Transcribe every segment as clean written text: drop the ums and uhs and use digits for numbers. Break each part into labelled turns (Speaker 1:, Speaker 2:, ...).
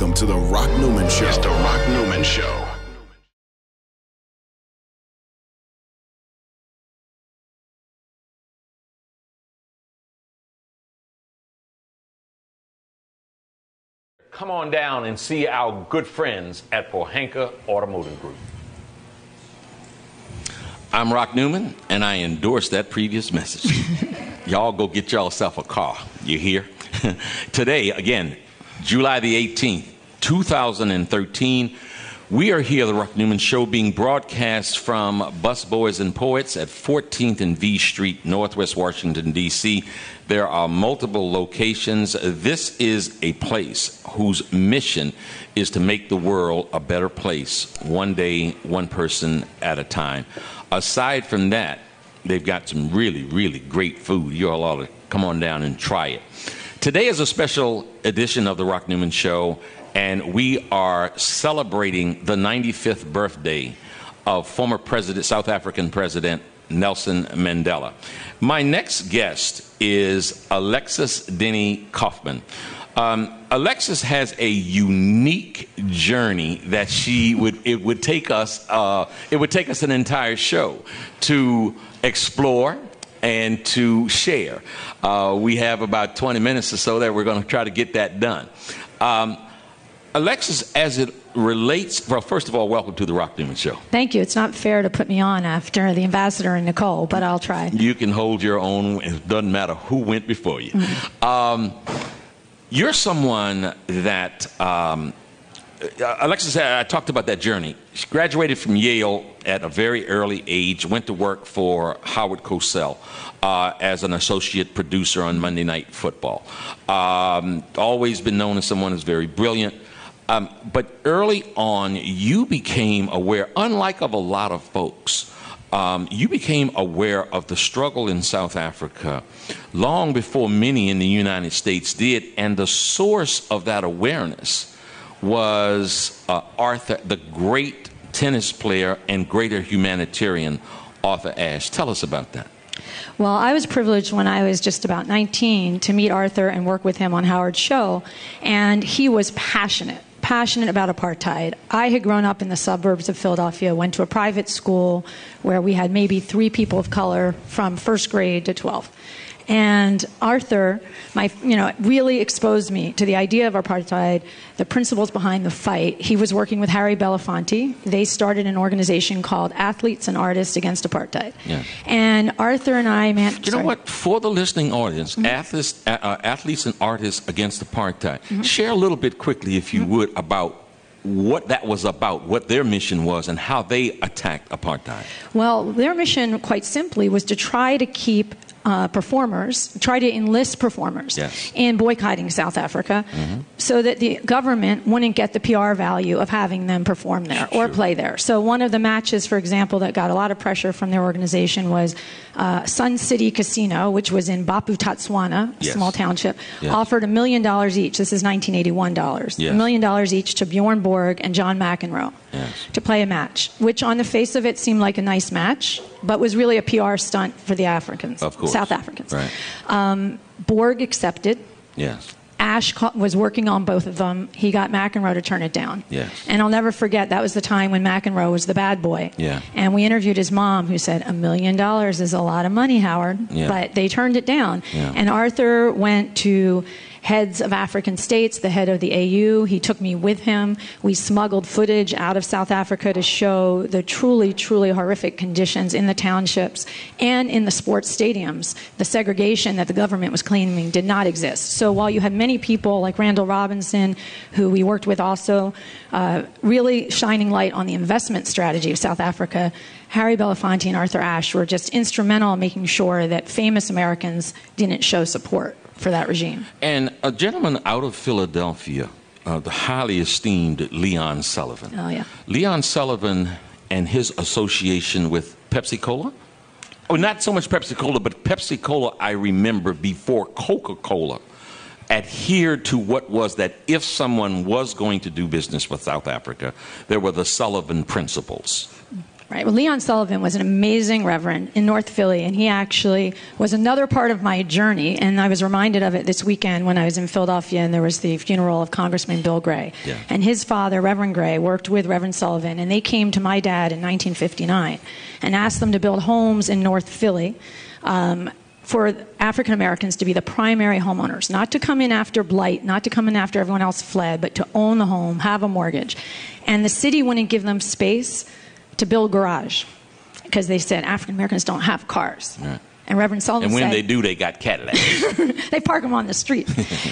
Speaker 1: Welcome to the Rock Newman Show.
Speaker 2: It's the Rock Newman Show.
Speaker 3: Come on down and see our good friends at Pohanka Automotive Group. I'm Rock Newman, and I endorse that previous message. Y'all go get yourself a car. You hear? Today, again, July the 18th, 2013, we are here, the Rock Newman Show, being broadcast from Busboys and Poets at 14th and V Street, Northwest Washington, D.C. There are multiple locations. This is a place whose mission is to make the world a better place, one day, one person at a time. Aside from that, they've got some really, really great food. You all ought to come on down and try it. Today is a special edition of the Rock Newman Show, and we are celebrating the 95th birthday of former President, South African President Nelson Mandela. My next guest is Alexis Denny Kaufmann. Alexis has a unique journey that it would take us an entire show to explore and to share. We have about 20 minutes or so that we're going to try to get that done. Alexis, as it relates, well, first of all, welcome to the Rock Newman Show.
Speaker 4: Thank you. It's not fair to put me on after the ambassador and Nicole, but I'll try. You
Speaker 3: can hold your own. It doesn't matter who went before you. Mm-hmm. You're someone that, Alexis, I talked about that journey. She graduated from Yale at a very early age, went to work for Howard Cosell as an associate producer on Monday Night Football. Always been known as someone who's very brilliant. But early on, you became aware, unlike of a lot of folks, you became aware of the struggle in South Africa long before many in the United States did, and the source of that awareness was Arthur, the great tennis player and greater humanitarian Arthur Ashe. Tell us about that.
Speaker 4: Well, I was privileged when I was just about 19 to meet Arthur and work with him on Howard's show, and he was passionate about apartheid. I had grown up in the suburbs of Philadelphia, went to a private school where we had maybe 3 people of color from first grade to 12th. And Arthur, really exposed me to the idea of apartheid, the principles behind the fight. He was working with Harry Belafonte. They started an organization called Athletes and Artists Against Apartheid. Yeah. And Arthur and I,
Speaker 3: You know what? For the listening audience, mm-hmm. Athletes and Artists Against Apartheid. Mm-hmm. Share a little bit quickly, if you mm-hmm. would, about what that was about, what their mission was, and how they attacked apartheid.
Speaker 4: Well, their mission, quite simply, was to try to keep try to enlist performers yes. in boycotting South Africa mm-hmm. so that the government wouldn't get the PR value of having them perform there or play there. So one of the matches, for example, that got a lot of pressure from their organization was Sun City Casino, which was in Bapu, Tatswana, a yes. small township, yes. offered $1 million each. This is $1981. Yes. $1 million each to Bjorn Borg and John McEnroe yes. to play a match, which on the face of it seemed like a nice match, but was really a PR stunt for the Africans,
Speaker 3: of course.
Speaker 4: South Africans.
Speaker 3: Right.
Speaker 4: Borg accepted.
Speaker 3: Yes.
Speaker 4: Ashe was working on both of them. He got McEnroe to turn it down.
Speaker 3: Yes.
Speaker 4: And I'll never forget, that was the time when McEnroe was the bad boy.
Speaker 3: Yeah.
Speaker 4: And we interviewed his mom, who said, $1 million is a lot of money, Howard.
Speaker 3: Yeah.
Speaker 4: But they turned it down.
Speaker 3: Yeah.
Speaker 4: And Arthur went to heads of African states, the head of the AU. He took me with him. We smuggled footage out of South Africa to show the truly, truly horrific conditions in the townships and in the sports stadiums. The segregation that the government was claiming did not exist. So while you had many people like Randall Robinson, who we worked with also, really shining light on the investment strategy of South Africa, Harry Belafonte and Arthur Ashe were just instrumental in making sure that famous Americans didn't show support for that regime.
Speaker 3: And a gentleman out of Philadelphia, the highly esteemed Leon Sullivan.
Speaker 4: Oh, yeah.
Speaker 3: Leon Sullivan and his association with Pepsi-Cola? Oh, not so much Pepsi-Cola, but Pepsi-Cola, I remember, before Coca-Cola, adhered to what was that if someone was going to do business with South Africa, there were the Sullivan principles.
Speaker 4: Right. Well, Leon Sullivan was an amazing reverend in North Philly, and he actually was another part of my journey. And I was reminded of it this weekend when I was in Philadelphia, and there was the funeral of Congressman Bill Gray. Yeah. And his father, Reverend Gray, worked with Reverend Sullivan, and they came to my dad in 1959 and asked them to build homes in North Philly for African Americans to be the primary homeowners, not to come in after blight, not to come in after everyone else fled, but to own the home, have a mortgage. And the city wouldn't give them space to build garage because they said African Americans don't have cars. Right. And Reverend Sullivan said...
Speaker 3: And when they do, they got Cadillacs.
Speaker 4: They park them on the street.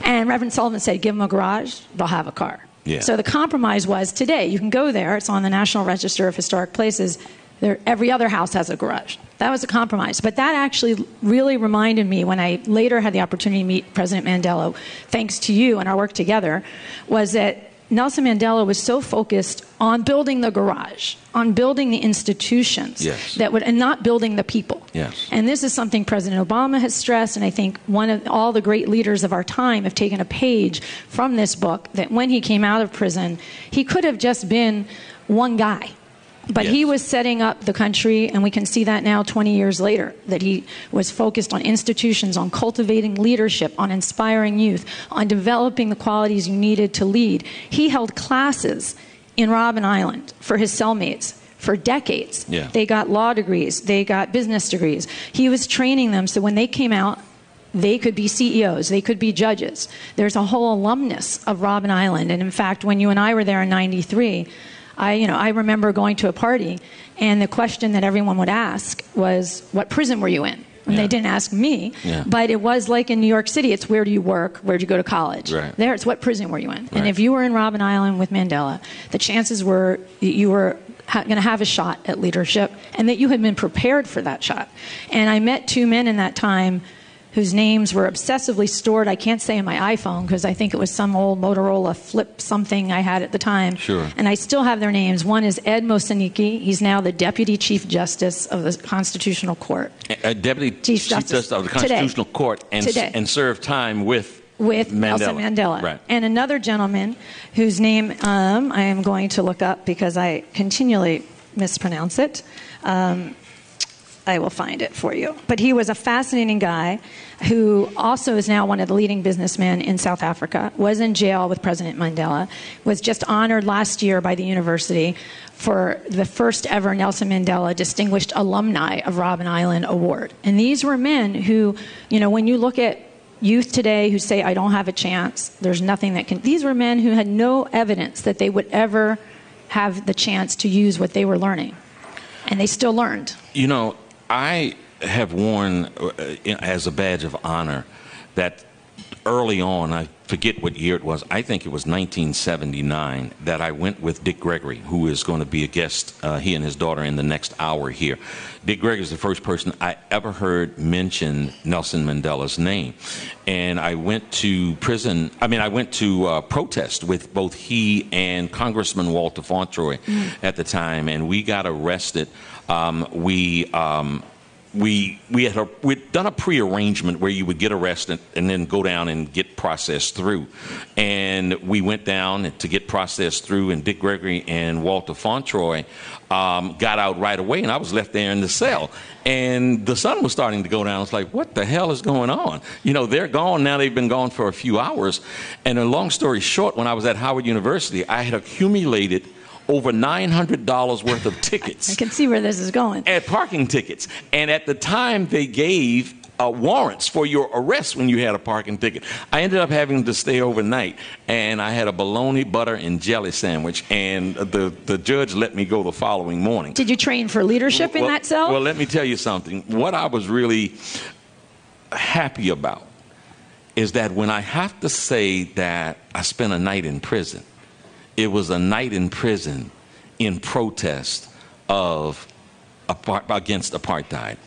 Speaker 4: And Reverend Sullivan said, give them a garage, they'll have a car. Yeah. So the compromise was today, you can go there, it's on the National Register of Historic Places, every other house has a garage. That was a compromise. But that actually really reminded me when I later had the opportunity to meet President Mandela, thanks to you and our work together, was that Nelson Mandela was so focused on building the garage, on building the institutions,
Speaker 3: yes,
Speaker 4: and not building the people.
Speaker 3: Yes.
Speaker 4: And this is something President Obama has stressed, and I think all the great leaders of our time have taken a page from this book, that when he came out of prison, he could have just been one guy. But yes, he was setting up the country, and we can see that now 20 years later, that he was focused on institutions, on cultivating leadership, on inspiring youth, on developing the qualities you needed to lead. He held classes in Robben Island for his cellmates for decades. Yeah. They got law degrees. They got business degrees. He was training them so when they came out, they could be CEOs. They could be judges. There's a whole alumnus of Robben Island. And in fact, when you and I were there in '93, I remember going to a party, and the question that everyone would ask was, what prison were you in? And they didn't ask me, but it was like in New York City, it's where do you work, where do you go to college? Right. There, it's what prison were you in? Right. And if you were in Robben Island with Mandela, the chances were you were going to have a shot at leadership, and that you had been prepared for that shot. And I met two men in that time whose names were obsessively stored, I can't say in my iPhone, because I think it was some old Motorola flip something I had at the time. Sure. And I still have their names. One is Ed Mosiniki. He's now the Deputy Chief Justice of the Constitutional Court.
Speaker 3: Deputy Chief Justice of the Constitutional Court, and served time with Mandela.
Speaker 4: Nelson Mandela.
Speaker 3: Right.
Speaker 4: And another gentleman whose name I am going to look up because I continually mispronounce it. I will find it for you. But he was a fascinating guy who also is now one of the leading businessmen in South Africa, was in jail with President Mandela, was just honored last year by the university for the first ever Nelson Mandela Distinguished Alumni of Robben Island Award. And these were men who, when you look at youth today who say, I don't have a chance, there's nothing that can... These were men who had no evidence that they would ever have the chance to use what they were learning. And they still learned.
Speaker 3: I have worn as a badge of honor that early on, I forget what year it was, I think it was 1979, that I went with Dick Gregory, who is going to be a guest, he and his daughter, in the next hour here. Dick Gregory is the first person I ever heard mention Nelson Mandela's name. And I went to protest with both he and Congressman Walter Fauntroy at the time, and we got arrested. We'd done a pre-arrangement where you would get arrested and then go down and get processed through. And we went down to get processed through, and Dick Gregory and Walter Fauntroy got out right away, and I was left there in the cell. And the sun was starting to go down. I was like, what the hell is going on? They're gone now. They've been gone for a few hours. And a long story short, when I was at Howard University, I had accumulated over $900 worth of tickets.
Speaker 4: I can see where this is going.
Speaker 3: At parking tickets. And at the time, they gave warrants for your arrest when you had a parking ticket. I ended up having to stay overnight, and I had a bologna, butter, and jelly sandwich, and the judge let me go the following morning.
Speaker 4: Did you train for leadership in that cell?
Speaker 3: Well, let me tell you something. What I was really happy about is that when I have to say that I spent a night in prison, it was a night in prison in protest against apartheid.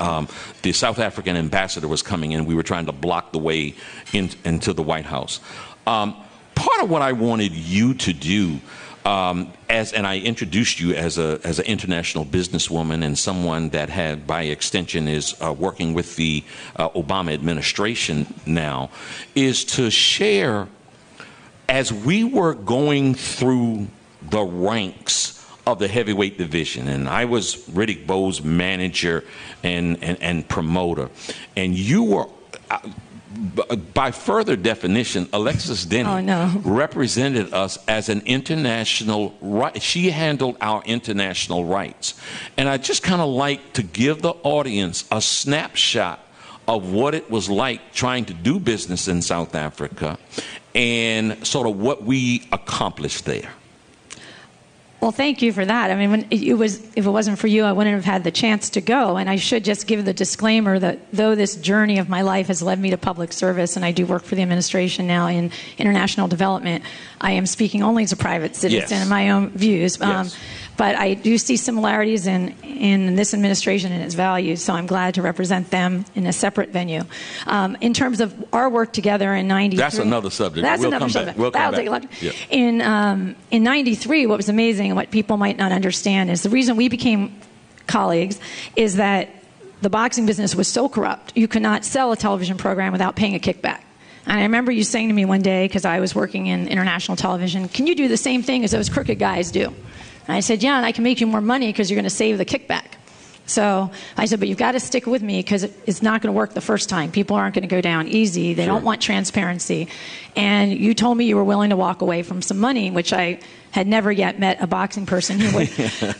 Speaker 3: The South African ambassador was coming in. We were trying to block the way into the White House. Part of what I wanted you to do, and I introduced you as an international businesswoman and someone that had, by extension, is working with the Obama administration now, is to share, as we were going through the ranks of the heavyweight division, and I was Riddick Bowe's manager and promoter, and you were. By further definition, Alexis Denny represented us as an international right. She handled our international rights. And I just kind of like to give the audience a snapshot of what it was like trying to do business in South Africa and sort of what we accomplished there.
Speaker 4: Well, thank you for that. I mean, if it wasn't for you, I wouldn't have had the chance to go. And I should just give the disclaimer that though this journey of my life has led me to public service, and I do work for the administration now in international development, I am speaking only as a private citizen and my own views. But I do see similarities in this administration and its values, so I'm glad to represent them in a separate venue. In terms of our work together in '93...
Speaker 3: That's another subject.
Speaker 4: That's another subject. That'll take a lot. In '93, what was amazing and what people might not understand is the reason we became colleagues is that the boxing business was so corrupt, you could not sell a television program without paying a kickback. And I remember you saying to me one day, because I was working in international television, can you do the same thing as those crooked guys do? And I said, yeah, and I can make you more money because you're going to save the kickback. So I said, but you've got to stick with me because it's not going to work the first time. People aren't going to go down easy. They don't want transparency. And you told me you were willing to walk away from some money, which I had never yet met a boxing person who would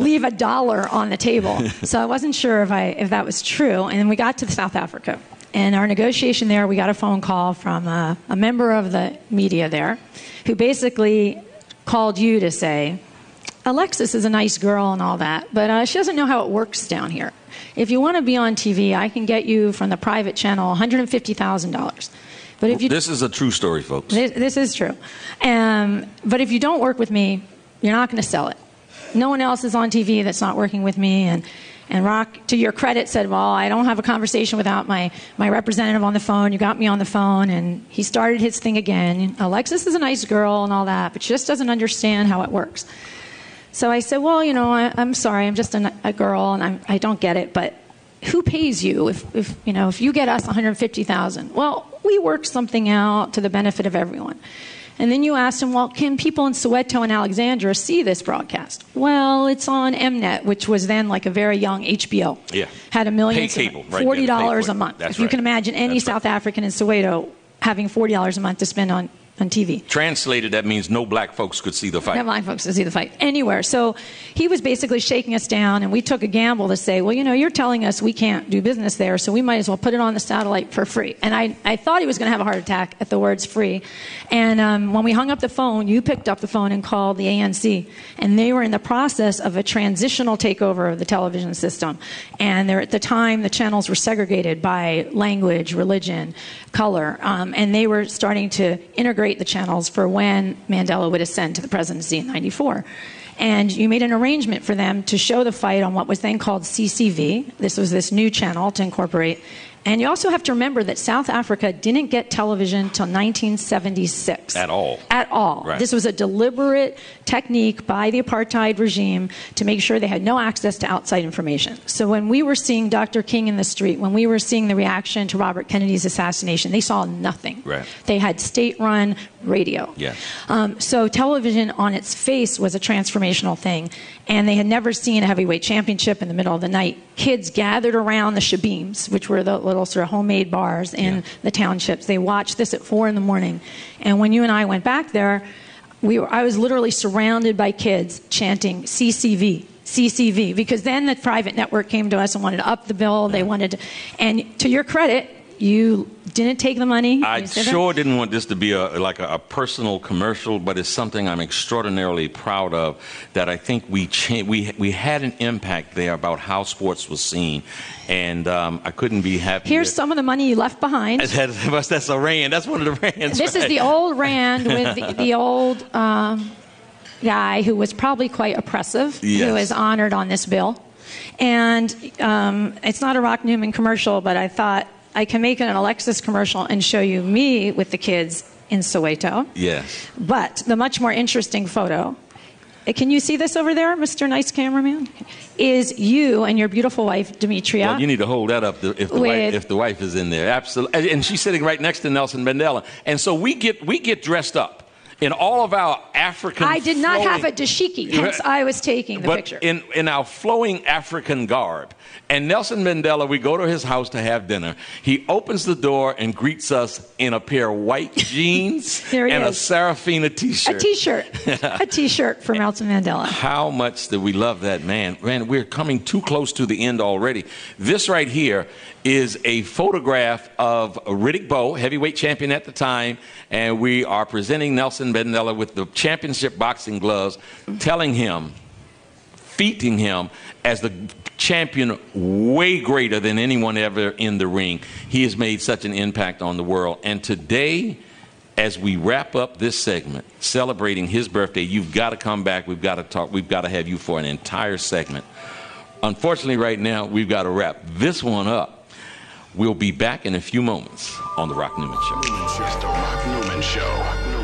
Speaker 4: leave $1 on the table. So I wasn't sure if that was true. And then we got to South Africa. And our negotiation there, we got a phone call from a member of the media there who basically called you to say, Alexis is a nice girl and all that, but she doesn't know how it works down here. If you want to be on TV, I can get you from the private channel $150,000. But if you,
Speaker 3: this is a true story, folks.
Speaker 4: This is true. But if you don't work with me, you're not going to sell it. No one else is on TV that's not working with me. And Rock, to your credit, said, well, I don't have a conversation without my representative on the phone. You got me on the phone. And he started his thing again. Alexis is a nice girl and all that, but she just doesn't understand how it works. So I said, well, you know, I'm sorry, I'm just a girl, and I don't get it, but who pays you if you get us $150,000? Well, we work something out to the benefit of everyone. And then you asked him, well, can people in Soweto and Alexandria see this broadcast? Well, it's on Mnet, which was then like a very young HBO.
Speaker 3: Yeah.
Speaker 4: Had a million,
Speaker 3: pay cable,
Speaker 4: $40 a month.
Speaker 3: That's
Speaker 4: if you can imagine any South African in Soweto having $40 a month to spend on TV.
Speaker 3: Translated, that means no black folks could see the fight.
Speaker 4: No black folks could see the fight anywhere. So he was basically shaking us down, and we took a gamble to say, well, you know, you're telling us we can't do business there, so we might as well put it on the satellite for free. And I thought he was going to have a heart attack at the words free. And when we hung up the phone, you picked up the phone and called the ANC, and they were in the process of a transitional takeover of the television system. And at the time, the channels were segregated by language, religion, color, and they were starting to integrate the channels for when Mandela would ascend to the presidency in '94. And you made an arrangement for them to show the fight on what was then called CCV. This was this new channel to incorporate. And you also have to remember that South Africa didn't get television until 1976.
Speaker 3: At all.
Speaker 4: At all.
Speaker 3: Right.
Speaker 4: This was a deliberate technique by the apartheid regime to make sure they had no access to outside information. So when we were seeing Dr. King in the street, when we were seeing the reaction to Robert Kennedy's assassination, they saw nothing.
Speaker 3: Right.
Speaker 4: They had state-run radio.
Speaker 3: Yeah.
Speaker 4: So television on its face was a transformational thing. And they had never seen a heavyweight championship in the middle of the night. Kids gathered around the shabeams, which were the little sort of homemade bars in the townships. They watched this at 4 a.m. And when you and I went back there, I was literally surrounded by kids chanting CCV, CCV, because then the private network came to us and wanted to up the bill. They wanted to, and to your credit, you didn't take the money.
Speaker 3: I sure didn't want this to be like a personal commercial, but it's something I'm extraordinarily proud of, that I think we had an impact there about how sports was seen, and I couldn't be happier.
Speaker 4: Here's some of the money you left behind.
Speaker 3: That's a rand. That's one of the rands.
Speaker 4: This is the old rand with the old guy who was probably quite oppressive, who is honored on this bill. And it's not a Rock Newman commercial, but I thought I can make an Alexis commercial and show you me with the kids in Soweto.
Speaker 3: Yes.
Speaker 4: But the much more interesting photo, can you see this over there, Mr. Nice Cameraman? Is you and your beautiful wife, Demetria.
Speaker 3: Well, you need to hold that up if the wife is in there. Absolutely. And she's sitting right next to Nelson Mandela. And so we get dressed up. In all of our African
Speaker 4: I did not
Speaker 3: flowing,
Speaker 4: have a dashiki, hence I was taking the picture.
Speaker 3: In our flowing African garb. And Nelson Mandela, we go to his house to have dinner. He opens the door and greets us in a pair of white jeans and a Serafina T-shirt.
Speaker 4: A T-shirt. A T-shirt for Nelson Mandela.
Speaker 3: How much do we love that man? Man, we're coming too close to the end already. This right here is a photograph of Riddick Bowe, heavyweight champion at the time, and we are presenting Nelson Mandela with the championship boxing gloves, telling him, feting him as the champion way greater than anyone ever in the ring. He has made such an impact on the world. And today, as we wrap up this segment, celebrating his birthday, you've got to come back. We've got to talk. We've got to have you for an entire segment. Unfortunately, right now, we've got to wrap this one up. We'll be back in a few moments on The Rock Newman Show.
Speaker 1: It's The Rock Newman Show.